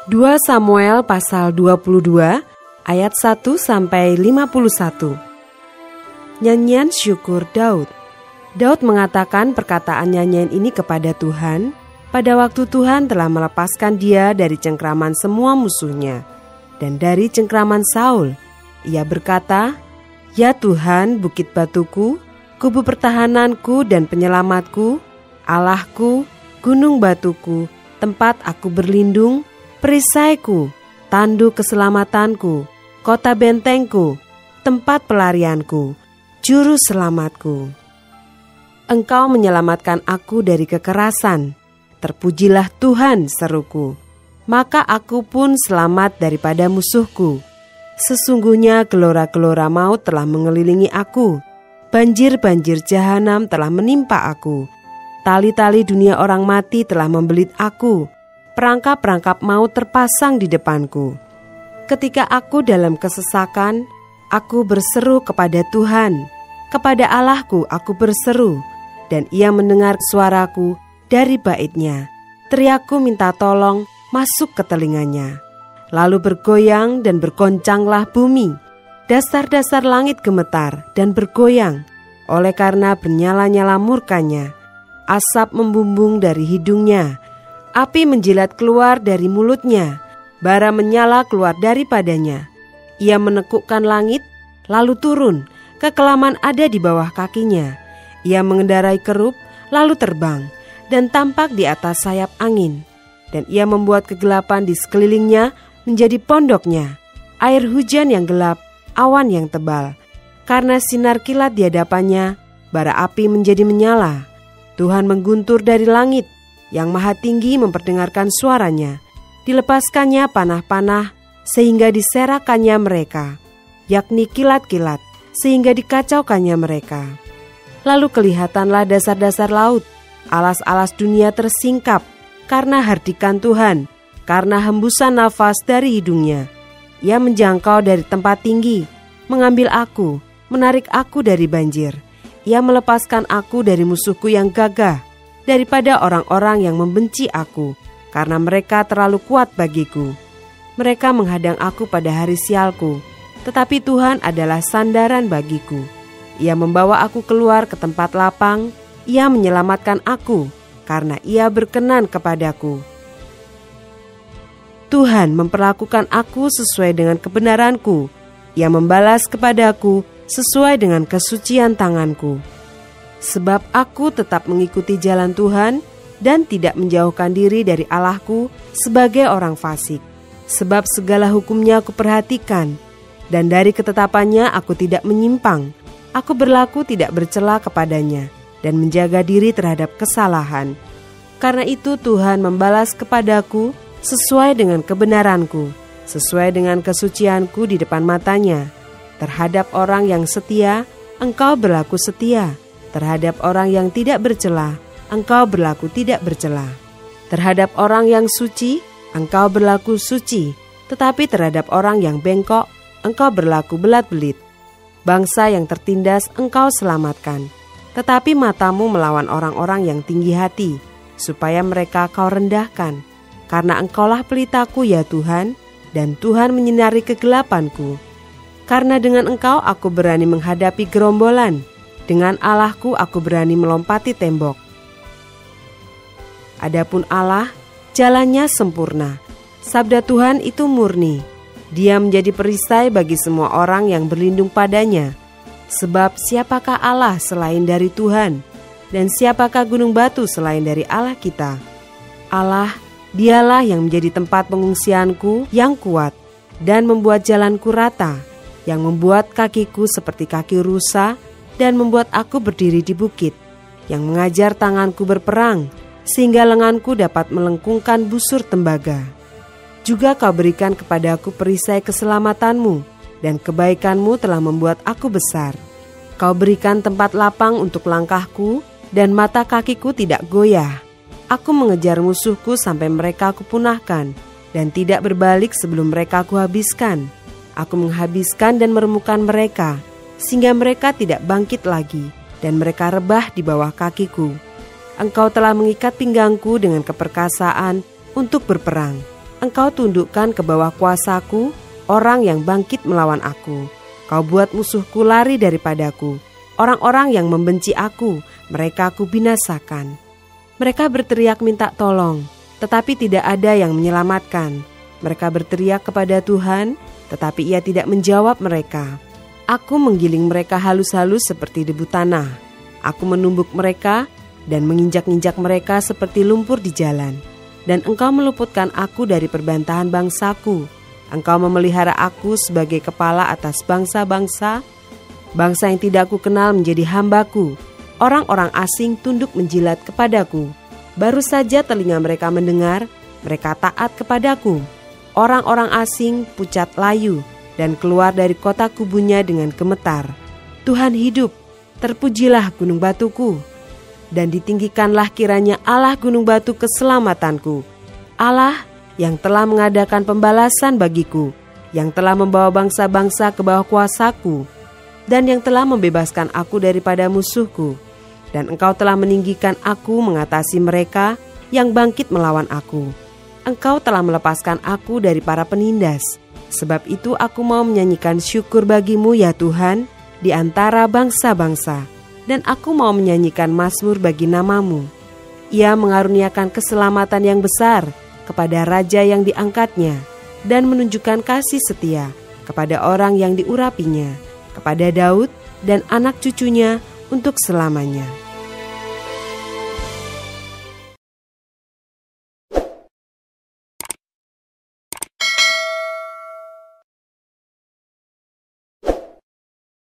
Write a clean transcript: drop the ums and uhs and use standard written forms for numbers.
2 Samuel pasal 22 ayat 1-51. Nyanyian syukur Daud. Daud mengatakan perkataan nyanyian ini kepada Tuhan pada waktu Tuhan telah melepaskan dia dari cengkraman semua musuhnya dan dari cengkraman Saul. Ia berkata, "Ya Tuhan, bukit batuku, kubu pertahananku dan penyelamatku, Allahku, gunung batuku, tempat aku berlindung, perisaiku, tanduk keselamatanku, kota bentengku, tempat pelarianku, juru selamatku. Engkau menyelamatkan aku dari kekerasan. Terpujilah Tuhan, seruku. Maka aku pun selamat daripada musuhku. Sesungguhnya gelora-gelora maut telah mengelilingi aku. Banjir-banjir jahanam telah menimpa aku. Tali-tali dunia orang mati telah membelit aku. Perangkap-perangkap maut terpasang di depanku. Ketika aku dalam kesesakan, aku berseru kepada Tuhan. Kepada Allahku aku berseru, dan Ia mendengar suaraku dari baitnya. Teriakku minta tolong masuk ke telinganya. Lalu bergoyang dan bergoncanglah bumi. Dasar-dasar langit gemetar dan bergoyang, oleh karena bernyala-nyala murkanya. Asap membumbung dari hidungnya, api menjilat keluar dari mulutnya, bara menyala keluar daripadanya. Ia menekukkan langit, lalu turun, kekelaman ada di bawah kakinya. Ia mengendarai kerub, lalu terbang, dan tampak di atas sayap angin. Dan ia membuat kegelapan di sekelilingnya menjadi pondoknya, air hujan yang gelap, awan yang tebal. Karena sinar kilat di hadapannya, bara api menjadi menyala. Tuhan mengguntur dari langit, yang maha tinggi memperdengarkan suaranya. Dilepaskannya panah-panah, sehingga diserakannya mereka, yakni kilat-kilat, sehingga dikacaukannya mereka. Lalu kelihatanlah dasar-dasar laut, alas-alas dunia tersingkap, karena hardikan Tuhan, karena hembusan nafas dari hidungnya. Ia menjangkau dari tempat tinggi, mengambil aku, menarik aku dari banjir. Ia melepaskan aku dari musuhku yang gagah, daripada orang-orang yang membenci aku, karena mereka terlalu kuat bagiku. Mereka menghadang aku pada hari sialku, tetapi Tuhan adalah sandaran bagiku. Ia membawa aku keluar ke tempat lapang, Ia menyelamatkan aku, karena Ia berkenan kepadaku. Tuhan memperlakukan aku sesuai dengan kebenaranku. Ia membalas kepadaku sesuai dengan kesucian tanganku. Sebab aku tetap mengikuti jalan Tuhan dan tidak menjauhkan diri dari Allahku sebagai orang fasik. Sebab segala hukumnya aku perhatikan, dan dari ketetapannya aku tidak menyimpang. Aku berlaku tidak bercela kepadanya dan menjaga diri terhadap kesalahan. Karena itu Tuhan membalas kepadaku sesuai dengan kebenaranku, sesuai dengan kesucianku di depan matanya. Terhadap orang yang setia, engkau berlaku setia. Terhadap orang yang tidak bercela, engkau berlaku tidak bercela. Terhadap orang yang suci, engkau berlaku suci. Tetapi terhadap orang yang bengkok, engkau berlaku belat-belit. Bangsa yang tertindas engkau selamatkan. Tetapi matamu melawan orang-orang yang tinggi hati, supaya mereka kau rendahkan. Karena engkaulah pelitaku ya Tuhan, dan Tuhan menyinari kegelapanku. Karena dengan engkau aku berani menghadapi gerombolan, dengan Allahku aku berani melompati tembok. Adapun Allah, jalannya sempurna, sabda Tuhan itu murni. Dia menjadi perisai bagi semua orang yang berlindung padanya. Sebab siapakah Allah selain dari Tuhan, dan siapakah gunung batu selain dari Allah kita? Allah, Dialah yang menjadi tempat pengungsianku yang kuat, dan membuat jalanku rata, yang membuat kakiku seperti kaki rusa, dan membuat aku berdiri di bukit, yang mengajar tanganku berperang, sehingga lenganku dapat melengkungkan busur tembaga. Juga kau berikan kepadaku perisai keselamatanmu, dan kebaikanmu telah membuat aku besar. Kau berikan tempat lapang untuk langkahku, dan mata kakiku tidak goyah. Aku mengejar musuhku sampai mereka kupunahkan, dan tidak berbalik sebelum mereka kuhabiskan. Aku menghabiskan dan meremukkan mereka, sehingga mereka tidak bangkit lagi, dan mereka rebah di bawah kakiku. Engkau telah mengikat pinggangku dengan keperkasaan untuk berperang. Engkau tundukkan ke bawah kuasaku orang yang bangkit melawan aku. Kau buat musuhku lari daripadaku. Orang-orang yang membenci aku, mereka aku binasakan. Mereka berteriak minta tolong, tetapi tidak ada yang menyelamatkan. Mereka berteriak kepada Tuhan, tetapi Ia tidak menjawab mereka. Aku menggiling mereka halus-halus seperti debu tanah. Aku menumbuk mereka dan menginjak-injak mereka seperti lumpur di jalan. Dan Engkau meluputkan aku dari perbantahan bangsaku. Engkau memelihara aku sebagai kepala atas bangsa-bangsa. Bangsa yang tidak aku kenal menjadi hambaku. Orang-orang asing tunduk menjilat kepadaku. Baru saja telinga mereka mendengar, mereka taat kepadaku. Orang-orang asing pucat layu dan keluar dari kota kubunya dengan gemetar. Tuhan hidup, terpujilah gunung batuku. Dan ditinggikanlah kiranya Allah gunung batu keselamatanku. Allah yang telah mengadakan pembalasan bagiku, yang telah membawa bangsa-bangsa ke bawah kuasaku, dan yang telah membebaskan aku daripada musuhku. Dan Engkau telah meninggikan aku mengatasi mereka yang bangkit melawan aku. Engkau telah melepaskan aku dari para penindas. Sebab itu aku mau menyanyikan syukur bagimu ya Tuhan di antara bangsa-bangsa. Dan aku mau menyanyikan mazmur bagi namamu. Ia mengaruniakan keselamatan yang besar kepada raja yang diangkatnya, dan menunjukkan kasih setia kepada orang yang diurapinya, kepada Daud dan anak cucunya untuk selamanya.